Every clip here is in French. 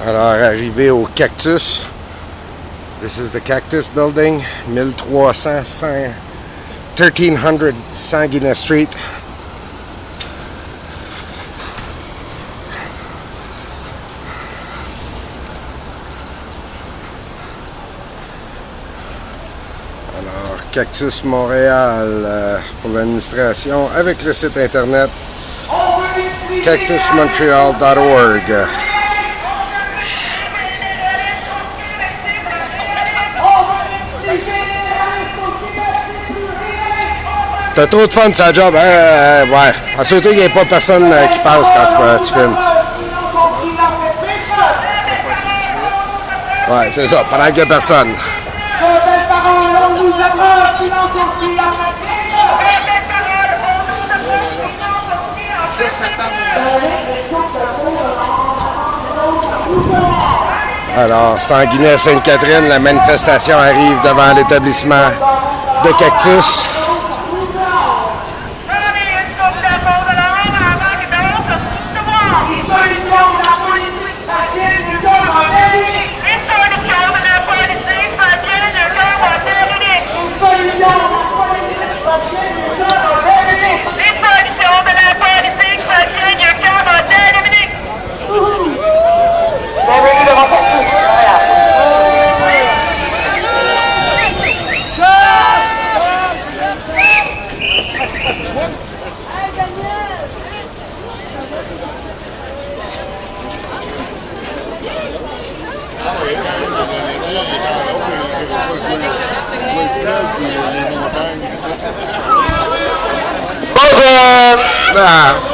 Alors, arrivé au Cactus. This is the Cactus Building, 1300 Sanguinet Street. Alors, Cactus Montréal pour l'administration avec le site internet cactusmontreal.org. T'as trop de fun sa job, hein? Ouais. Surtout qu'il n'y a pas personne qui passe quand tu filmes. Ouais, c'est ça, pendant qu'il n'y a personne. Alors, Sanguinet, Sainte-Catherine, la manifestation arrive devant l'établissement de Cactus.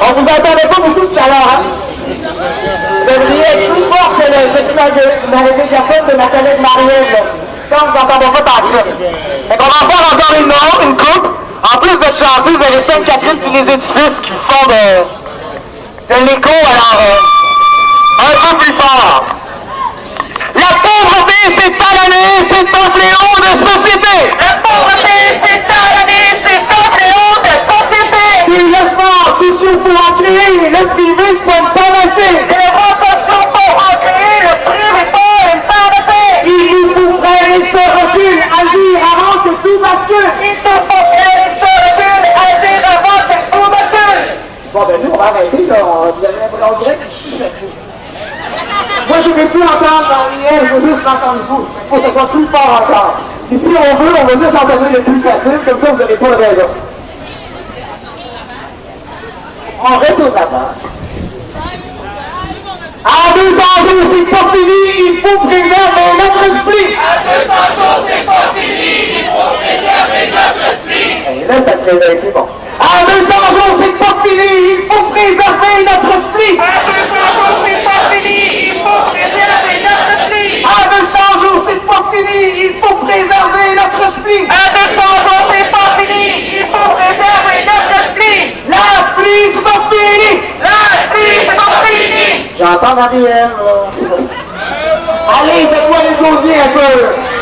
On vous entendait pas beaucoup tout à l'heure, hein? Vous devriez être plus fort que le petit mégaphone de ma collègue Marielle. Quand vous entendez pas tant que ça. Donc on va en faire encore une coupe. En plus de chanter, vous avez Sainte-Catherine puis les édifices qui font de l'écho, alors un peu plus fort. La pauvreté, c'est talonné, c'est un fléau de société. La pauvreté, c'est talonné, c'est un fléau de société. Les logements sociaux, faut en créer, le privé, c'est pas une panacée. Les rotations, faut en créer, le privé, pas une panacée. Il nous faut freiner ce recul, agir avant que tout bascule. Il nous faut freiner ce recul, agir avant que tout bascule. Bon, ben nous, on va arrêter, là. On dirait que je chuchote. Moi, je ne veux plus entendre Marielle, je veux juste entendre vous. Il faut que ce soit plus fort encore. Et si on veut, on va juste en donner le plus facile, comme ça, vous n'avez pas de raison. On retourne là-bas. À 200 jours, c'est pas fini, il faut préserver notre esprit. À 200 jours, c'est pas fini, il faut préserver notre esprit. Et là, ça se réveille, c'est bon. À 200 jours, c'est pas fini, il faut préserver notre esprit. À 200 jours, c'est pas fini, il faut préserver notre esprit. À 200 jours, c'est pas fini, il faut préserver notre esprit. À 200 jours, c'est pas fini, il faut préserver notre esprit. L'esprit, c'est pas fini. L'esprit, c'est pas fini. J'entends Marielle. Allez, faites-moi les gosiers un peu.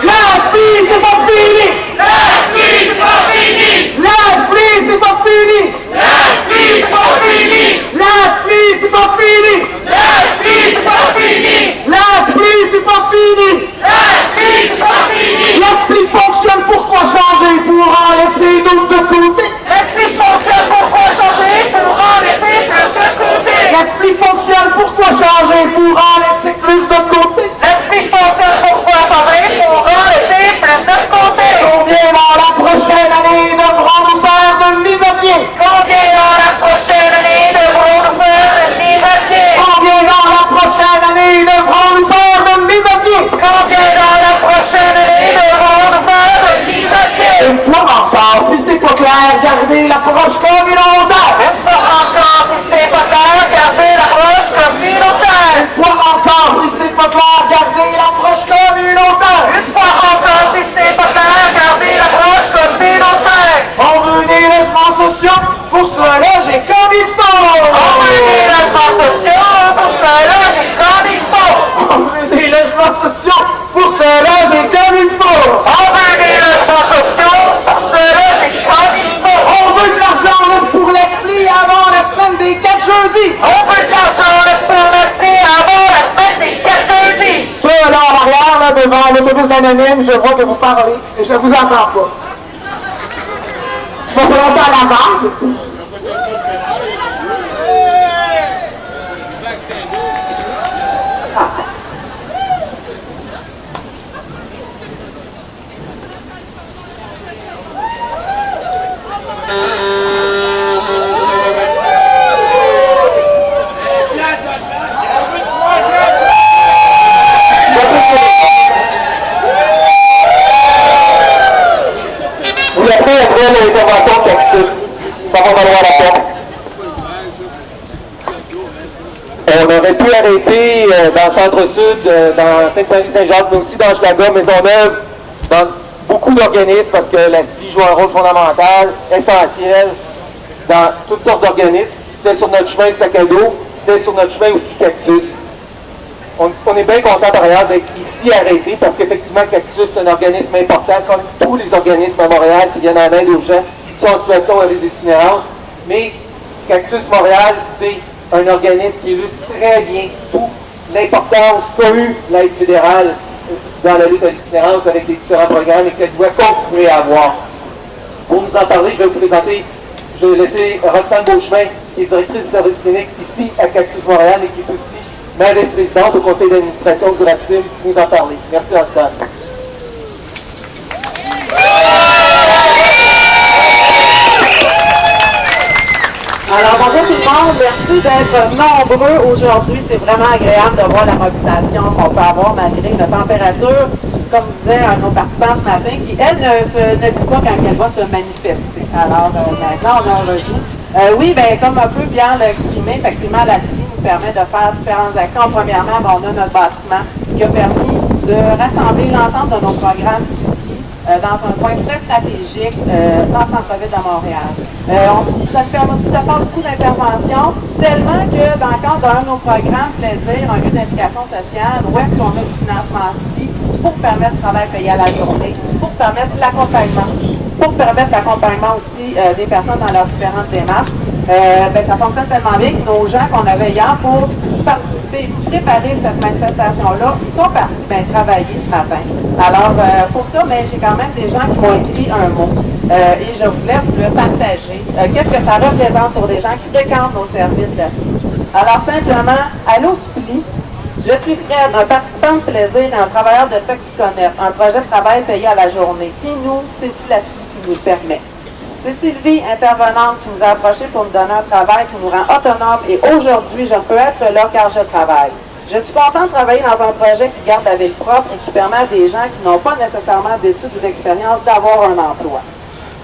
L'esprit, c'est pas fini. L'esprit, c'est pas fini. L'esprit, c'est pas fini. L'esprit, c'est pas fini. L'esprit, c'est pas fini. L'esprit, c'est pas fini. L'esprit, c'est pas fini. L'esprit, c'est pas fini. L'esprit fonctionne, pourquoi changer pour en laisser d'autres de côté? L'esprit fonctionne, pourquoi changer pour en laisser plus de côté? L'esprit fonctionne, pourquoi changer pour en laisser plus de côté? L'esprit fonctionne, pourquoi changer pour en laisser plus de côté? Combien dans la prochaine année devront nous faire de mise à pied? Combien dans la prochaine année devront nous faire de mise à pied? Combien dans la prochaine année devront nous faire de mise à pied? Combien dans la prochaine année devront nous faire de mise à pied? Une fois encore, si c'est pas clair, gardez l'approche communautaire. Une fois encore, si c'est pas clair, gardez l'approche communautaire. Une fois encore, si c'est pas clair, gardez l'approche communautaire. Une fois encore, si c'est pas clair, gardez l'approche communautaire. On veut des logements sociaux pour se loger comme il faut. On veut des logements sociaux pour se loger comme il faut. On veut des logements sociaux pour se loger comme il faut. On veut des logements sociaux pour se loger comme il faut. On veut de l'argent pour l'esprit avant la semaine des 4 jeudis. On veut de l'argent pour l'esprit avant la semaine des 4 jeudis. devant l'autobus anonyme, je vois que vous parlez et je ne vous entends pas. Il va falloir faire la vague. Vous avez fait une belle intervention de Cactus. Ça va valoir la peine. On aurait pu arrêter dans le centre-sud, dans Sainte-Marie-Saint-Jacques, mais aussi dans Hochelaga, Maisonneuve, dans beaucoup d'organismes, parce que la SPI joue un rôle fondamental, essentiel, dans toutes sortes d'organismes. C'était sur notre chemin de sac à dos, c'était sur notre chemin aussi Cactus. On est bien content par ailleurs d'être ici arrêté, parce qu'effectivement, Cactus, c'est un organisme important, comme tous les organismes à Montréal qui viennent en aide aux gens qui sont en situation de itinérance. Mais Cactus Montréal, c'est un organisme qui illustre très bien toute l'importance qu'a eu l'aide fédérale dans la lutte à l'itinérance avec les différents programmes et qu'elle doit continuer à avoir. Pour nous en parler, je vais vous présenter, je vais laisser Roxane Beauchemin, qui est directrice du service clinique ici à Cactus Montréal et qui est aussi maire vice-présidente au conseil d'administration du RAPSIM, nous en parler. Merci Roxane. Alors, bonjour tout le monde. Merci d'être nombreux aujourd'hui. C'est vraiment agréable de voir la mobilisation qu'on peut avoir malgré la température. Comme disait un de nos participants ce matin, qui, elle, ne dit pas quand elle va se manifester. Alors, maintenant, on a un retour. Oui, bien, comme un peu Pierre l'a exprimé, effectivement, la SPI nous permet de faire différentes actions. Premièrement, on a notre bâtiment qui a permis de rassembler l'ensemble de nos programmes ici. Dans un point très stratégique dans le centre-ville de Montréal. Ça nous permet aussi de faire beaucoup d'interventions, tellement que dans le cadre d'un de nos programmes Plaisir, un lieu d'implication sociale, où est-ce qu'on a du financement SPI pour permettre le travail payé à la journée, pour permettre l'accompagnement, aussi des personnes dans leurs différentes démarches. Ça fonctionne tellement bien que nos gens qu'on avait hier pour participer, préparer cette manifestation-là, ils sont partis travailler ce matin. Alors, pour ça, j'ai quand même des gens qui m'ont écrit un mot et je voulais vous le partager. Qu'est-ce que ça représente pour des gens qui fréquentent nos services de la SPI? Alors, simplement, allô SPI, je suis Fred, un participant de plaisir et un travailleur de Toxiconet, un projet de travail payé à la journée. Qui nous, c'est ici la SPI qui nous le permet. C'est Sylvie, intervenante, qui nous a approchés pour nous donner un travail qui nous rend autonomes et aujourd'hui, je peux être là car je travaille. Je suis contente de travailler dans un projet qui garde la ville propre et qui permet à des gens qui n'ont pas nécessairement d'études ou d'expérience d'avoir un emploi.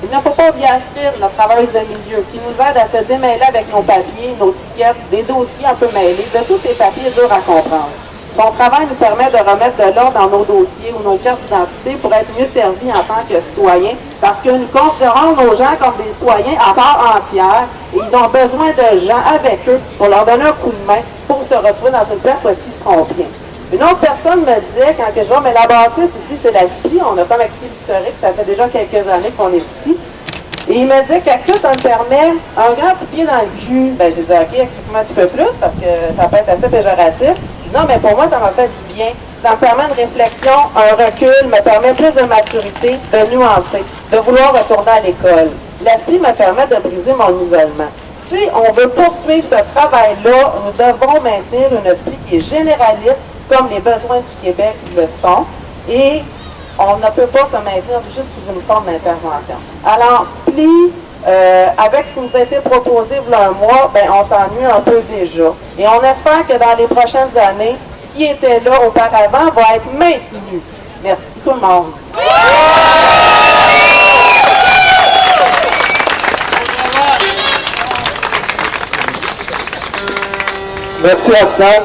Il ne faut pas oublier Astrid, notre travailleuse de milieu, qui nous aide à se démêler avec nos papiers, nos tickets, des dossiers un peu mêlés, de tous ces papiers durs à comprendre. Son travail nous permet de remettre de l'ordre dans nos dossiers ou nos cartes d'identité pour être mieux servis en tant que citoyens, parce que nous considérons nos gens comme des citoyens à part entière et ils ont besoin de gens avec eux pour leur donner un coup de main pour se retrouver dans une place où est-ce qu'ils seront bien. Une autre personne me disait, quand je vois, mais la bâtisse ici, c'est la SPI, on a comme expliqué l'historique, ça fait déjà quelques années qu'on est ici. Et il me dit Cactus, ça me permet un grand coup de pied dans le cul. J'ai dit, OK, explique-moi un petit peu plus, parce que ça peut être assez péjoratif. Il dit, non, mais pour moi, ça m'a fait du bien. Ça me permet une réflexion, un recul, me permet plus de maturité, de nuancer, de vouloir retourner à l'école. L'esprit me permet de briser mon isolement. Si on veut poursuivre ce travail-là, nous devons maintenir un esprit qui est généraliste, comme les besoins du Québec le sont, et on ne peut pas se maintenir juste sous une forme d'intervention. Alors, SPLI, avec ce qui nous a été proposé il y a un mois, on s'ennuie un peu déjà. Et on espère que dans les prochaines années, ce qui était là auparavant va être maintenu. Merci tout le monde. Merci Roxane.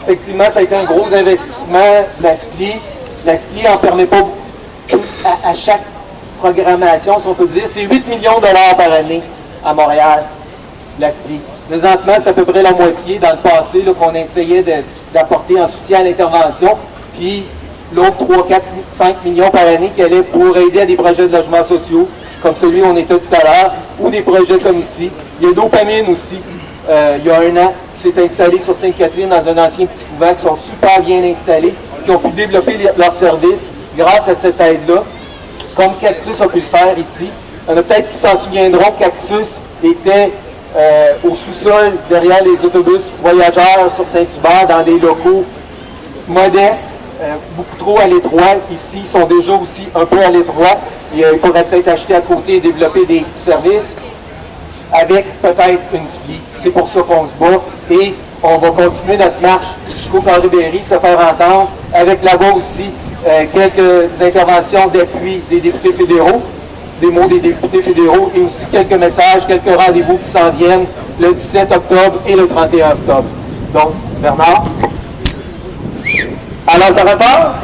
Effectivement, ça a été un gros investissement de la SPLI. La SPLI n'en permet pas à chaque programmation, si on peut dire. C'est 8 millions de dollars par année à Montréal, la SPLI. Présentement, c'est à peu près la moitié dans le passé qu'on essayait d'apporter en soutien à l'intervention. Puis l'autre 3, 4, 5 millions par année qui allaient pour aider à des projets de logements sociaux, comme celui où on était tout à l'heure, ou des projets comme ici. Il y a Dopamine aussi. Il y a un an, qui s'est installé sur Sainte-Catherine dans un ancien petit couvent qui sont super bien installés. qui ont pu développer leurs services grâce à cette aide-là, comme Cactus a pu le faire ici. Il y en a peut-être qui s'en souviendront, Cactus était au sous-sol, derrière les autobus voyageurs sur Saint-Hubert, dans des locaux modestes, beaucoup trop à l'étroit. Ici, ils sont déjà aussi un peu à l'étroit. Ils pourraient peut-être acheter à côté et développer des services avec peut-être une SPI. C'est pour ça qu'on se bat et on va continuer notre marche jusqu'au Carré-Berry, se faire entendre, avec là-bas aussi quelques interventions d'appui des députés fédéraux, des mots des députés fédéraux et aussi quelques messages, quelques rendez-vous qui s'en viennent le 17 octobre et le 31 octobre. Donc, Bernard. Alors, ça repart?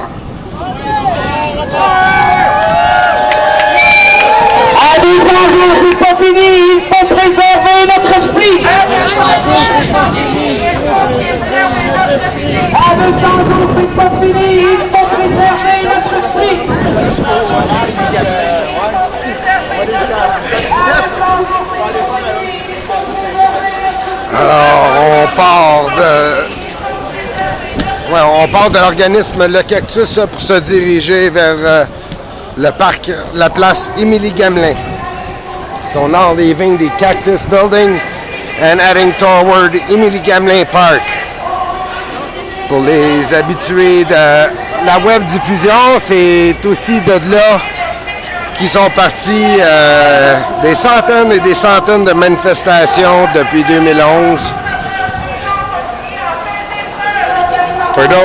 À 200 jours, c'est pas fini, il faut préserver notre esprit. À 200 jours, c'est pas fini, il faut préserver notre esprit. Alors, on part de l'organisme Le Cactus pour se diriger vers le parc, la place Émilie-Gamelin. So now leaving the Cactus Building and heading toward Émilie-Gamelin Park. Pour les habitués de la web diffusion, c'est aussi de là qui sont partis des centaines et des centaines de manifestations depuis 2011. For those